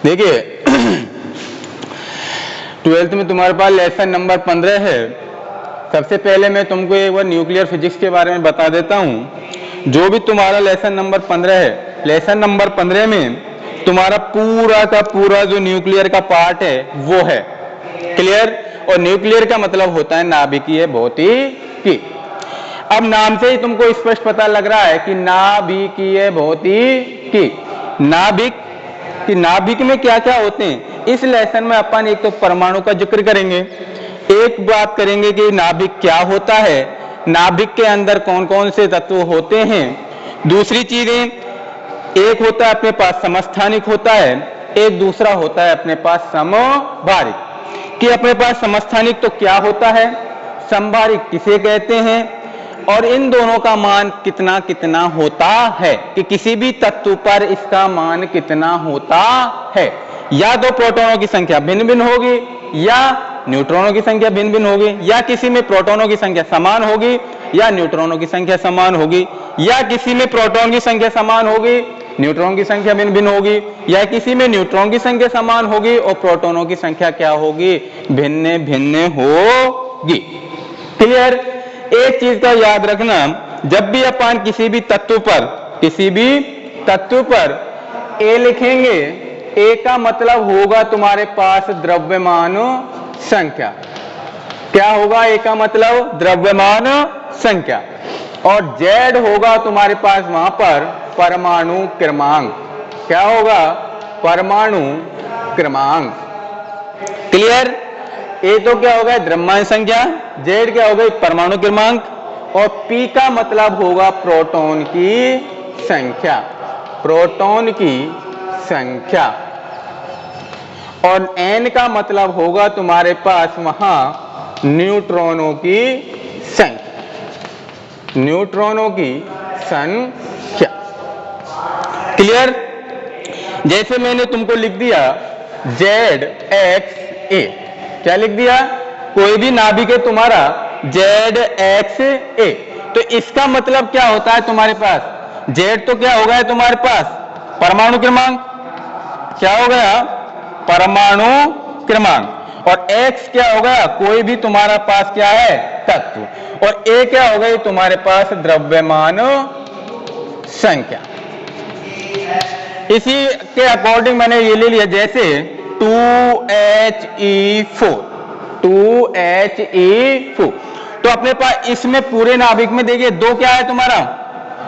देखिए 12th में तुम्हारे पास लेसन नंबर 15 है। सबसे पहले मैं तुमको एक बार न्यूक्लियर फिजिक्स के बारे में बता देता हूं। जो भी तुम्हारा लेसन नंबर 15 है, लेसन नंबर 15 में तुम्हारा पूरा का पूरा जो न्यूक्लियर का पार्ट है वो है। क्लियर? और न्यूक्लियर का मतलब होता है नाभिकीय भौतिकी। अब नाम से ही तुमको स्पष्ट पता लग रहा है कि नाभिकीय भौतिकी, नाभिक कि नाभिक में क्या क्या होते हैं। इस लेसन में अपन एक तो परमाणु का जिक्र करेंगे, एक बात करेंगे कि नाभिक क्या होता है, नाभिक के अंदर कौन कौन से तत्व होते हैं। दूसरी चीजें, एक होता है अपने पास समस्थानिक होता है, एक दूसरा होता है अपने पास समभारिक। कि अपने पास समस्थानिक तो क्या होता है, समभारिक किसे कहते हैं, और इन दोनों का मान कितना कितना होता है, कि किसी भी तत्व पर इसका मान कितना होता है। या तो प्रोटॉनों की संख्या भिन्न भिन्न होगी, या न्यूट्रॉनों की संख्या भिन्न भिन्न होगी, या किसी में प्रोटॉनों की संख्या समान होगी या न्यूट्रॉनों की संख्या समान होगी, या किसी में प्रोटॉन की संख्या समान होगी, न्यूट्रॉन की संख्या भिन्न भिन्न होगी, या किसी में न्यूट्रॉन की संख्या समान होगी और प्रोटॉनों की संख्या क्या होगी, भिन्न भिन्न होगी। क्लियर? एक चीज का याद रखना, जब भी अपन किसी भी तत्व पर ए लिखेंगे, ए का मतलब होगा तुम्हारे पास द्रव्यमान संख्या। क्या होगा ए का मतलब? द्रव्यमान संख्या। और जेड होगा तुम्हारे पास वहां पर परमाणु क्रमांक। क्या होगा? परमाणु क्रमांक। क्लियर? ए तो क्या होगा? द्रव्यमान संख्या। जेड क्या होगा? परमाणु क्रमांक। और पी का मतलब होगा प्रोटॉन की संख्या, प्रोटॉन की संख्या। और एन का मतलब होगा तुम्हारे पास वहां न्यूट्रॉनों की संख्या, न्यूट्रॉनों की संख्या। क्लियर? जैसे मैंने तुमको लिख दिया जेड एक्स ए, क्या लिख दिया? कोई भी नाभिक है तुम्हारा जेड एक्स ए, तो इसका मतलब क्या होता है तुम्हारे पास? जेड तो क्या हो गया तुम्हारे पास? परमाणु क्रमांक। क्या हो गया? परमाणु क्रमांक। और एक्स क्या हो गया? कोई भी तुम्हारा पास क्या है? तत्व। और ए क्या हो गई तुम्हारे पास? द्रव्यमान संख्या। इसी के अकॉर्डिंग मैंने ये ले लिया, जैसे 2He4, 2He4। तो अपने पास इसमें पूरे नाभिक में देखिए दो क्या है तुम्हारा?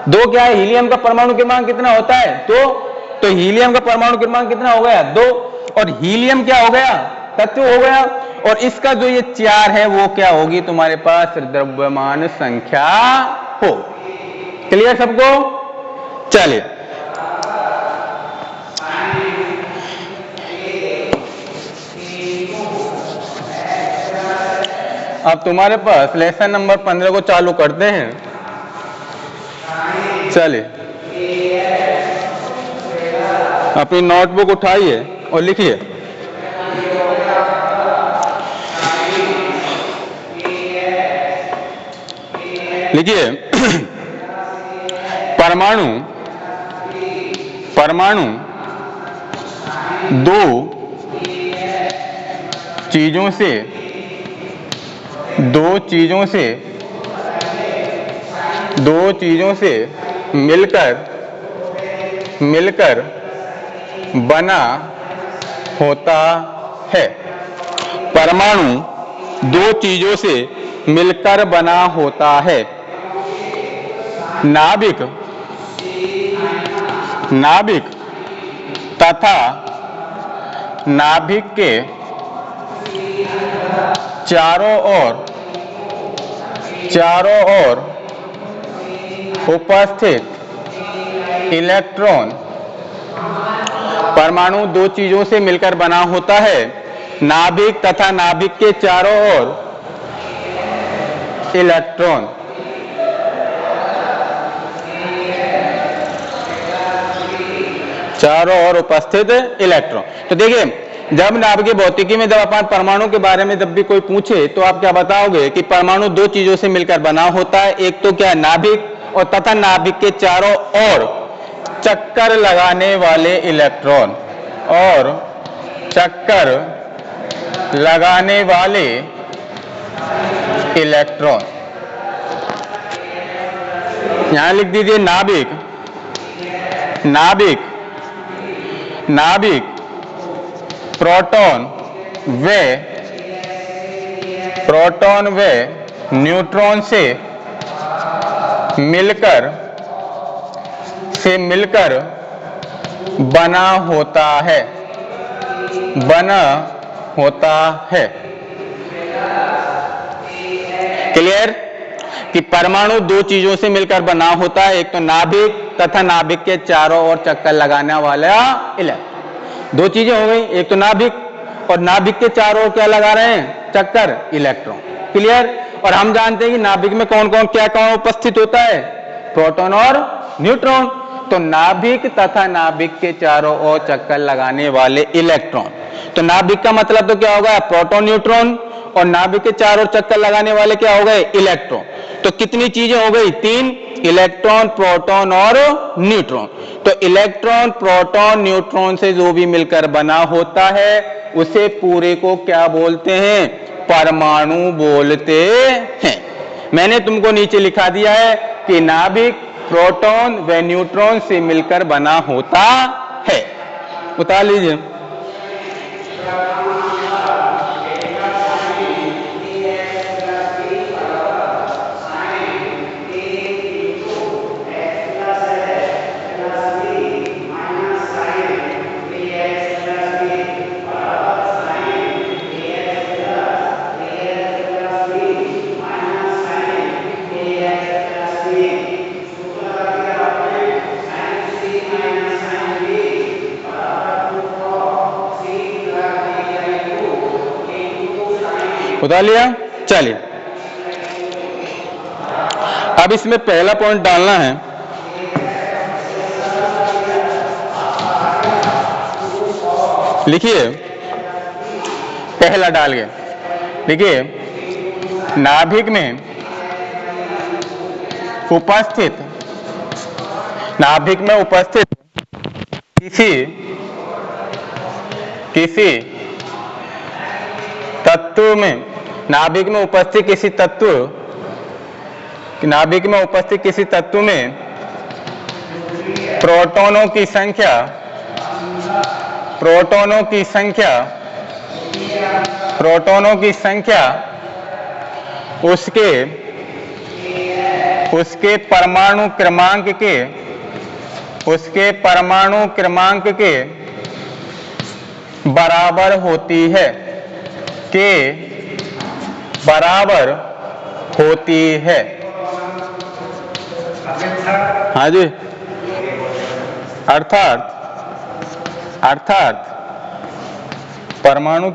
दो क्या है? हीलियम का परमाणु क्रमांक कितना होता है? तो हीलियम का परमाणु क्रमांक कितना हो गया? 2। और हीलियम क्या हो गया? तत्व हो गया। और इसका जो ये 4 है वो क्या होगी तुम्हारे पास? द्रव्यमान संख्या हो। क्लियर सबको? चलिए अब तुम्हारे पास लेसन नंबर 15 को चालू करते हैं। चलिए अपनी नोटबुक उठाइए और लिखिए। लिखिए परमाणु दो चीजों से मिलकर बना होता है। परमाणु दो चीजों से मिलकर बना होता है। नाभिक तथा नाभिक के चारों ओर उपस्थित इलेक्ट्रॉन। परमाणु दो चीजों से मिलकर बना होता है। नाभिक तथा नाभिक के चारों ओर इलेक्ट्रॉन। चारों ओर उपस्थित इलेक्ट्रॉन। तो देखिए जब नाभिकीय भौतिकी में जब अपन परमाणु के बारे में जब भी कोई पूछे तो आप क्या बताओगे कि परमाणु दो चीजों से मिलकर बना होता है। एक तो क्या है? नाभिक, और तथा नाभिक के चारों ओर चक्कर लगाने वाले इलेक्ट्रॉन। और चक्कर लगाने वाले इलेक्ट्रॉन। यहां लिख दीजिए नाभिक। नाभिक नाभिक प्रोटॉन व न्यूट्रॉन से मिलकर बना होता है। क्लियर? कि परमाणु दो चीजों से मिलकर बना होता है, एक तो नाभिक तथा नाभिक के चारों ओर चक्कर लगाने वाला इलेक्ट्रॉन। दो चीजें हो गई, एक तो नाभिक और नाभिक के चारों ओर क्या लगा रहे हैं? चक्कर, इलेक्ट्रॉन। क्लियर? और हम जानते हैं कि नाभिक में कौन कौन क्या कौन उपस्थित होता है? प्रोटॉन और न्यूट्रॉन। तो नाभिक तथा नाभिक के चारों ओर चक्कर लगाने वाले इलेक्ट्रॉन। तो नाभिक का मतलब तो क्या होगा? Proton neutron. और नाभिक के चारों ओर चक्कर लगाने वाले क्या हो गए? इलेक्ट्रॉन। तो कितनी चीजें हो गई? तीन, इलेक्ट्रॉन, प्रोटॉन और न्यूट्रॉन। तो इलेक्ट्रॉन, प्रोटॉन, न्यूट्रॉन से जो भी मिलकर बना होता है उसे पूरे को क्या बोलते हैं? परमाणु बोलते हैं। मैंने तुमको नीचे लिखा दिया है कि नाभिक प्रोटॉन व न्यूट्रॉन से मिलकर बना होता है। उतार लीजिए। उतार लिया? चलिए, अब इसमें पहला पॉइंट डालना है। लिखिए, पहला डाल के लिखिए, नाभिक में उपस्थित किसी तत्व में, नाभिक में उपस्थित किसी तत्व में प्रोटॉनों की संख्या उसके परमाणु क्रमांक के बराबर होती है, हाँ जी। अर्थात परमाणु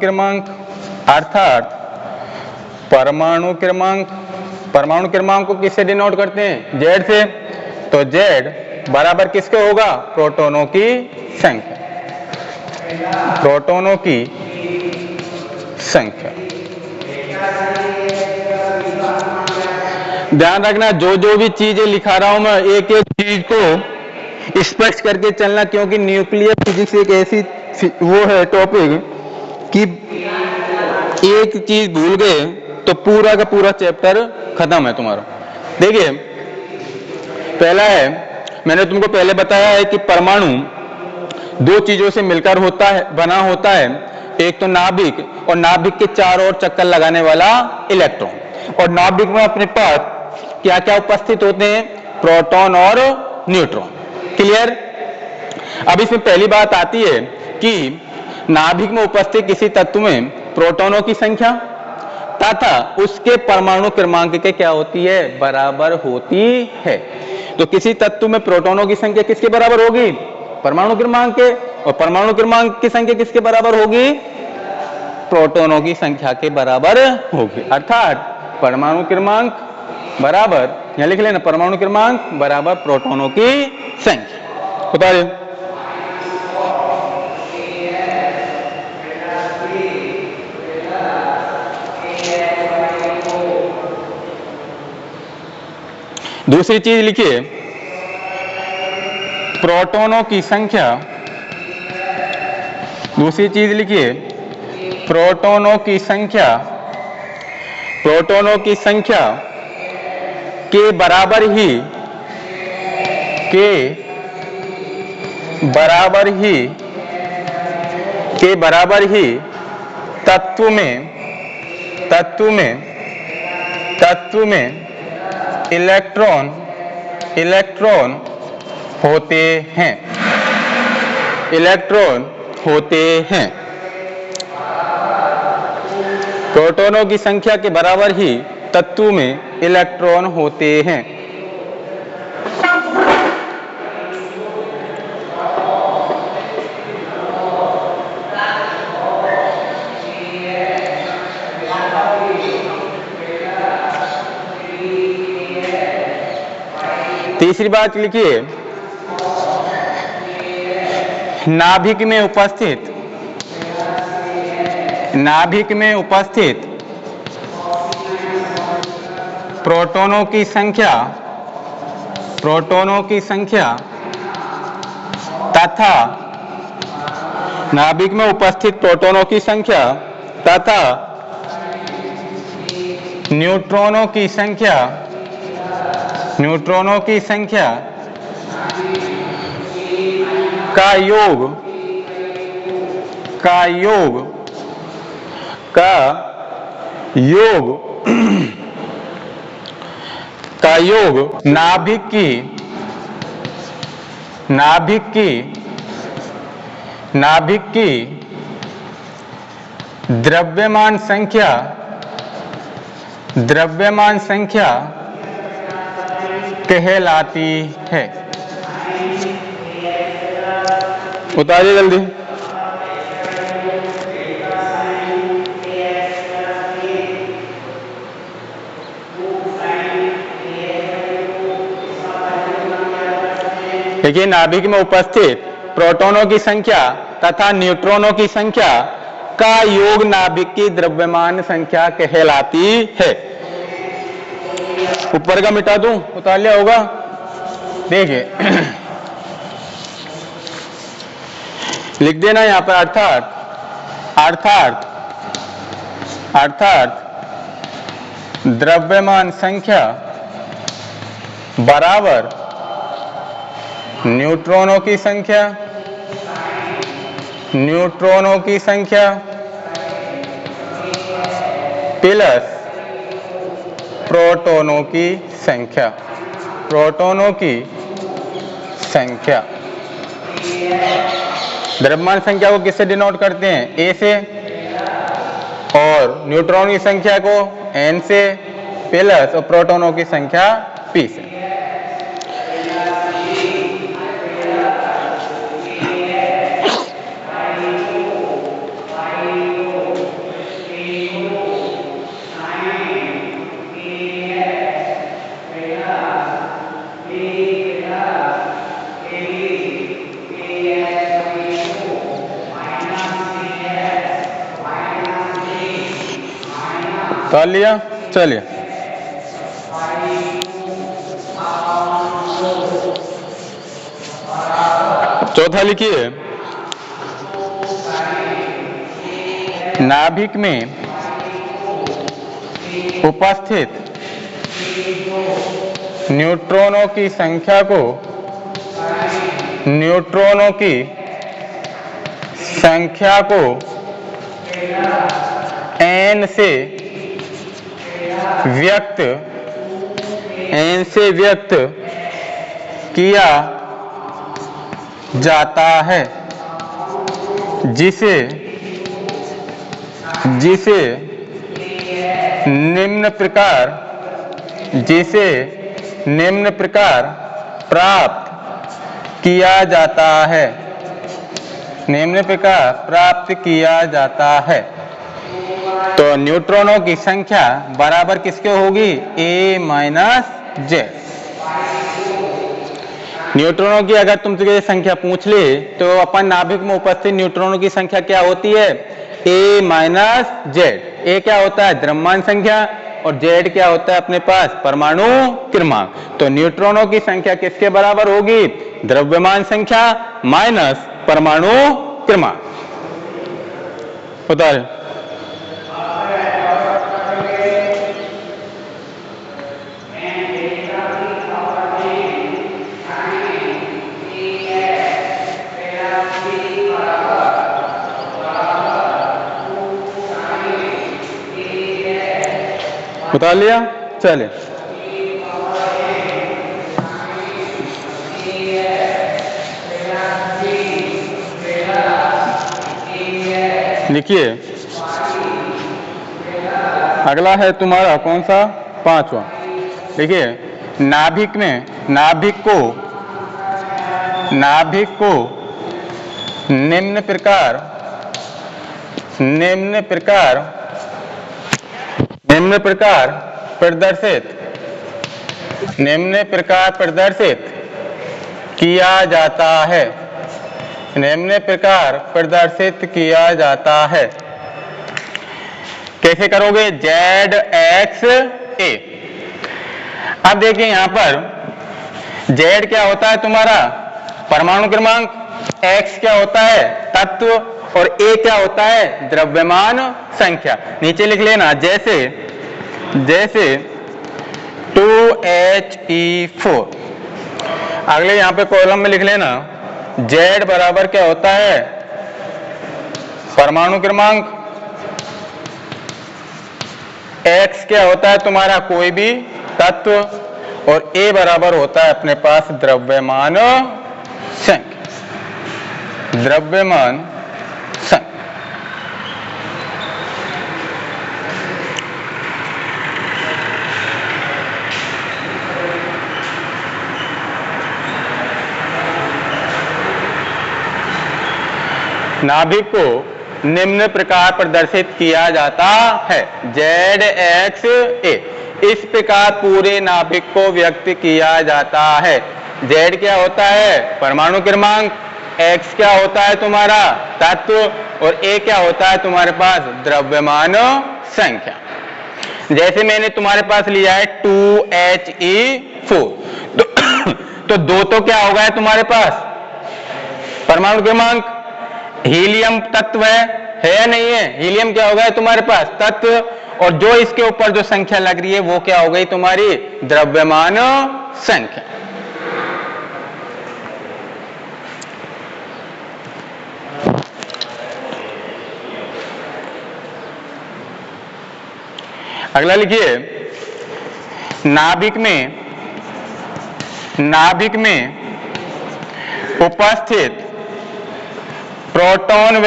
क्रमांक को किससे डिनोट करते हैं? जेड से। तो जेड बराबर किसके होगा? प्रोटॉनों की संख्या। ध्यान रखना, जो भी चीजें लिखा रहा हूं मैं, एक एक चीज को स्पष्ट करके चलना, क्योंकि न्यूक्लियर फिजिक्स एक ऐसी वो है टॉपिक कि एक चीज भूल गए तो पूरा का पूरा चैप्टर खत्म है तुम्हारा। देखिए, पहला है, मैंने तुमको पहले बताया है कि परमाणु दो चीजों से मिलकर बना होता है, एक तो नाभिक और नाभिक के चारों ओर चक्कर लगाने वाला इलेक्ट्रॉन। और नाभिक में अपने पास क्या क्या उपस्थित होते हैं? प्रोटॉन और न्यूट्रॉन। क्लियर? अब इसमें पहली बात आती है कि नाभिक में उपस्थित किसी तत्व में प्रोटॉनों की संख्या तथा उसके परमाणु क्रमांक के क्या होती है? बराबर होती है। तो किसी तत्व में प्रोटॉनों की संख्या किसके बराबर होगी? परमाणु क्रमांक के। और परमाणु क्रमांक की संख्या किसके बराबर होगी? प्रोटॉनों की संख्या के बराबर होगी। अर्थात परमाणु क्रमांक बराबर, यहां लिख लेना, परमाणु क्रमांक बराबर प्रोटॉनों की संख्या। बताइए। दूसरी चीज लिखिए, दूसरी चीज लिखिए, प्रोटॉनों की संख्या के बराबर ही तत्व में इलेक्ट्रॉन होते हैं। प्रोटॉनों की संख्या के बराबर ही तत्व में इलेक्ट्रॉन होते हैं। तीसरी बात लिखिए, नाभिक में उपस्थित प्रोटॉनों की संख्या तथा नाभिक में उपस्थित प्रोटॉनों की संख्या तथा न्यूट्रॉनों की संख्या का योग नाभिक की द्रव्यमान संख्या कहलाती है। उतारिए जल्दी। देखिए, नाभिक में उपस्थित प्रोटॉनों की संख्या तथा न्यूट्रॉनों की संख्या का योग नाभिक की द्रव्यमान संख्या कहलाती है। ऊपर का मिटा दूं, उतार लिया होगा। देखिए लिख देना यहां पर, अर्थात द्रव्यमान संख्या बराबर न्यूट्रॉनों की संख्या प्लस प्रोटॉनों की संख्या। द्रव्यमान संख्या को किससे डिनोट करते हैं? ए से, और न्यूट्रॉन की संख्या को एन से, प्लस और प्रोटॉनों की संख्या पी से। कर लिया? चलिए चौथा लिखिए, नाभिक में उपस्थित न्यूट्रॉनों की संख्या को n से व्यक्त किया जाता है, जिसे निम्न प्रकार प्राप्त किया जाता है। तो न्यूट्रॉनों की संख्या बराबर किसके होगी? a minus Z. न्यूट्रॉनों की अगर तुमसे संख्या पूछ ले तो अपन नाभिक में उपस्थित न्यूट्रॉनों की संख्या क्या होती है? a minus Z. a क्या होता है? द्रव्यमान संख्या, और जेड क्या होता है अपने पास? परमाणु क्रमांक। तो न्यूट्रॉनों की संख्या किसके बराबर होगी? द्रव्यमान संख्या माइनस परमाणु क्रमांक। उतारे। उतार लिया, चले। लिखिए, अगला है तुम्हारा कौन सा, पांचवा। देखिए, नाभिक में नाभिक को निम्न प्रकार प्रदर्शित किया जाता है। निम्न प्रकार प्रदर्शित किया जाता है। कैसे करोगे? ZXA। अब देखिए यहां पर Z क्या होता है तुम्हारा, परमाणु क्रमांक, X क्या होता है, तत्व, और A क्या होता है, द्रव्यमान संख्या। नीचे लिख लेना, जैसे 2He4। अगले यहां पे कॉलम में लिख लेना, Z बराबर क्या होता है, परमाणु क्रमांक, X क्या होता है तुम्हारा कोई भी तत्व, और A बराबर होता है अपने पास द्रव्यमान संख्या। नाभिक को निम्न प्रकार प्रदर्शित किया जाता है, ZXA। इस प्रकार पूरे नाभिक को व्यक्त किया जाता है। Z क्या होता है, परमाणु क्रमांक, X क्या होता है तुम्हारा तत्व, और A क्या होता है तुम्हारे पास द्रव्यमान संख्या। जैसे मैंने तुम्हारे पास लिया है 2He4, तो दो तो क्या होगा है तुम्हारे पास, परमाणु क्रमांक, हीलियम तत्व है या नहीं है, हीलियम क्या होगा तुम्हारे पास तत्व, और जो इसके ऊपर जो संख्या लग रही है वो क्या हो गई तुम्हारी द्रव्यमान संख्या। अगला लिखिए, नाभिक में उपस्थित प्रोटॉन व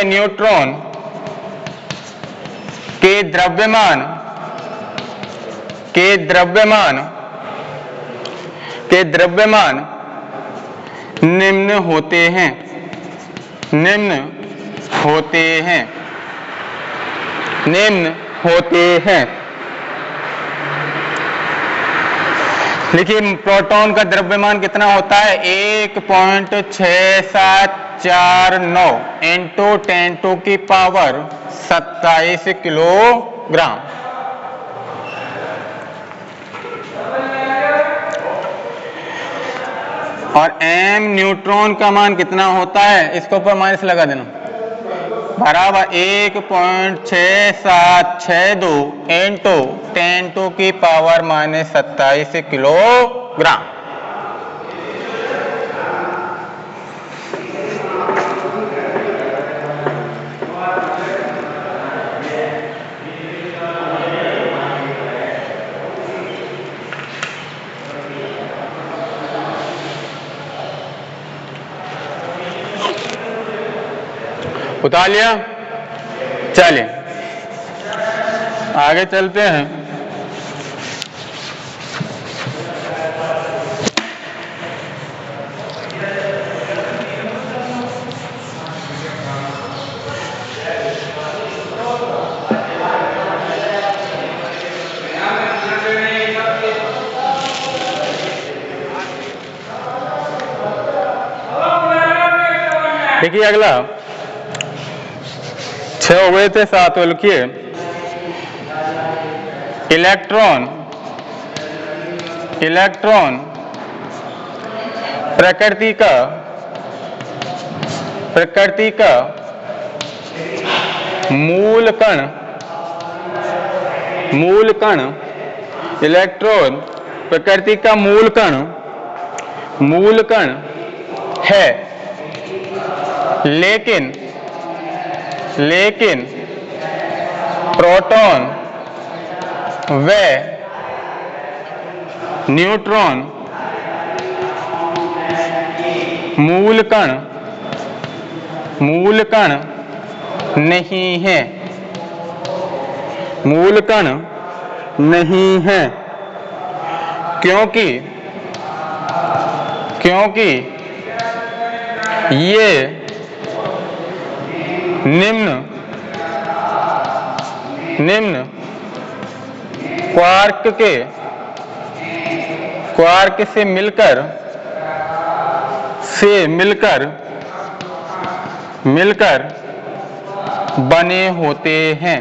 न्यूट्रॉन के द्रव्यमान निम्न होते हैं। देखिए, प्रोटॉन का द्रव्यमान कितना होता है, 1.6749 इंटू 10⁻27 किलोग्राम। और m न्यूट्रॉन का मान कितना होता है, इसके ऊपर माइनस लगा देना, बराबर 1.6762 इंटू 10⁻27 किलोग्राम। उतार लिया, चलिए आगे चलते हैं। देखिए, अगला 6 हो गए थे, 7 लिखिए, इलेक्ट्रॉन प्रकृति प्रकृति का मूल कण इलेक्ट्रॉन प्रकृति का मूल कण है, लेकिन प्रोटॉन व न्यूट्रॉन मूल कण नहीं है, मूल कण नहीं है, क्योंकि ये निम्न क्वार्क से मिलकर बने होते हैं।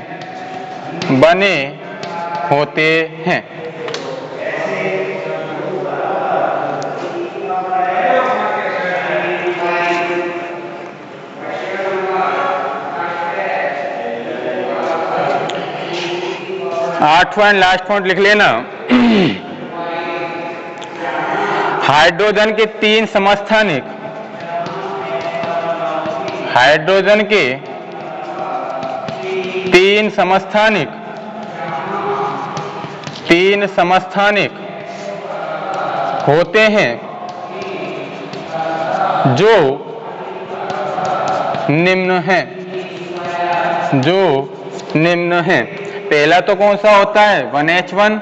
8वां लास्ट पॉइंट लिख लेना। हाइड्रोजन के 3 समस्थानिक होते हैं जो निम्न हैं। पहला तो कौन सा होता है 1H1,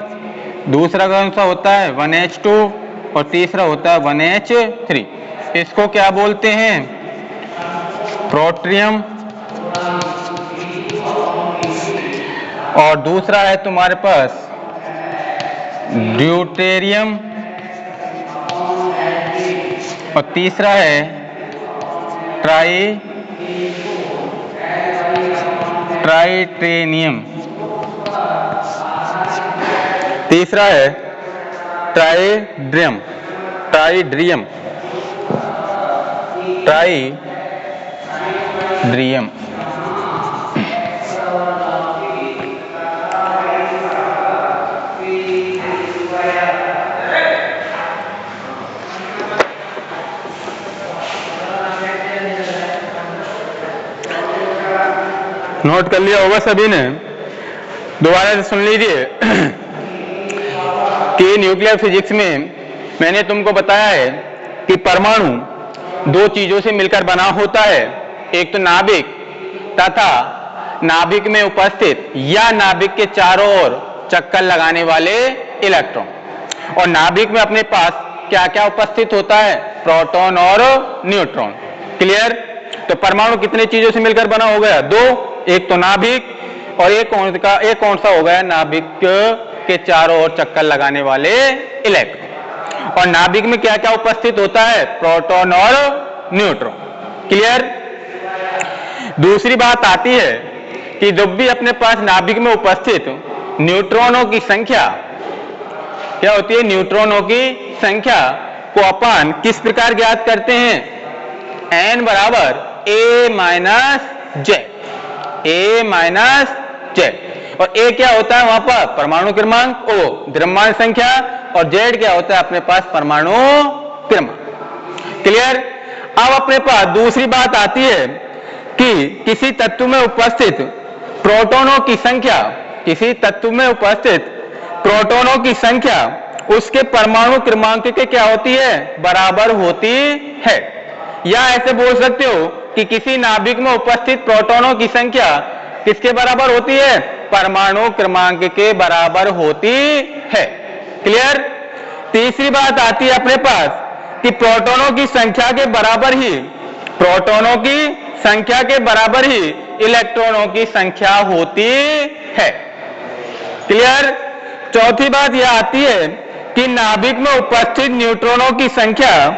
दूसरा कौन सा होता है 1H2 और तीसरा होता है 1H3। इसको क्या बोलते हैं प्रोट्रियम, और दूसरा है तुम्हारे पास ड्यूटेरियम और तीसरा है ट्राइटेनियम, तीसरा है ट्राइड्रियम। नोट कर लिया होगा सभी ने, दोबारा से सुन लीजिए कि न्यूक्लियर फिजिक्स में मैंने तुमको बताया है कि परमाणु 2 चीजों से मिलकर बना होता है, एक तो नाभिक तथा नाभिक में उपस्थित या नाभिक के चारों ओर चक्कर लगाने वाले इलेक्ट्रॉन। और नाभिक में अपने पास क्या क्या उपस्थित होता है प्रोटॉन और न्यूट्रॉन। क्लियर? तो परमाणु कितने चीजों से मिलकर बना हो गया 2, एक तो नाभिक और एक कौन सा हो गया नाभिक के चारों ओर चक्कर लगाने वाले इलेक्ट्रॉन। और नाभिक में क्या क्या उपस्थित होता है प्रोटॉन और न्यूट्रॉन। क्लियर? दूसरी बात आती है कि जब भी अपने पास नाभिक में उपस्थित न्यूट्रॉनों की संख्या क्या होती है, न्यूट्रॉनों की संख्या को अपन किस प्रकार ज्ञात करते हैं, n बराबर a माइनस z। और a क्या होता है वहां पर परमाणु क्रमांक, o द्रव्यमान संख्या, और z क्या होता है अपने पास परमाणु क्रमांक। क्लियर? अब अपने पास दूसरी बात आती है कि किसी तत्व में उपस्थित प्रोटॉनों की संख्या उसके परमाणु क्रमांक के क्या होती है बराबर होती है। या ऐसे बोल सकते हो कि किसी नाभिक में उपस्थित प्रोटॉनों की संख्या किसके बराबर होती है परमाणु क्रमांक के बराबर होती है। क्लियर? तीसरी बात आती है अपने पास कि प्रोटॉनों की संख्या के बराबर ही इलेक्ट्रॉनों की संख्या होती है। क्लियर? चौथी बात यह आती है कि नाभिक में उपस्थित न्यूट्रॉनों की संख्या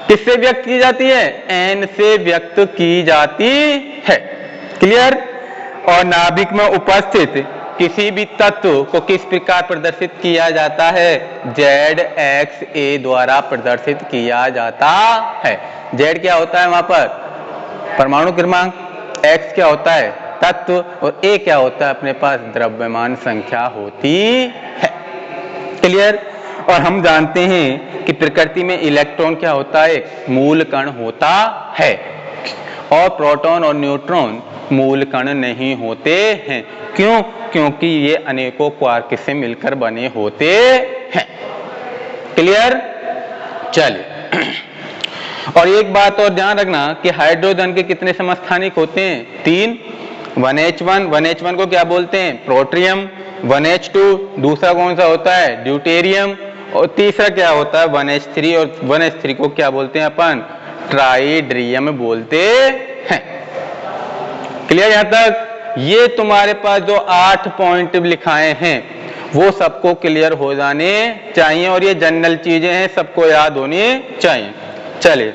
किससे व्यक्त की जाती है, n से व्यक्त की जाती है। क्लियर? और नाभिक में उपस्थित किसी भी तत्व को किस प्रकार प्रदर्शित किया जाता है? ZXA द्वारा प्रदर्शित किया जाता है। Z क्या होता है वहां पर? परमाणु क्रमांक, X क्या होता है? तत्व, और A क्या होता है? अपने पास द्रव्यमान संख्या होती है। क्लियर? और हम जानते हैं कि प्रकृति में इलेक्ट्रॉन क्या होता है? मूल कण होता है, और प्रोटॉन और न्यूट्रॉन मूल कण नहीं होते हैं। क्यों? क्योंकि ये अनेकों क्वार्क से मिलकर बने होते हैं। क्लियर? चलिए, और एक बात और ध्यान रखना कि हाइड्रोजन के कितने समस्थानिक होते हैं? 3। 1H1, 1H1 को क्या बोलते हैं? प्रोट्रियम। 1H2 दूसरा कौन सा होता है? ड्यूटेरियम। और तीसरा क्या होता है? 1H3, और 1H3 को क्या बोलते हैं अपन? ट्राइड्रियम बोलते हैं। क्लियर यहां तक? ये तुम्हारे पास जो 8 पॉइंट लिखाए हैं वो सबको क्लियर हो जाने चाहिए, और ये जनरल चीजें हैं, सबको याद होनी चाहिए। चलिए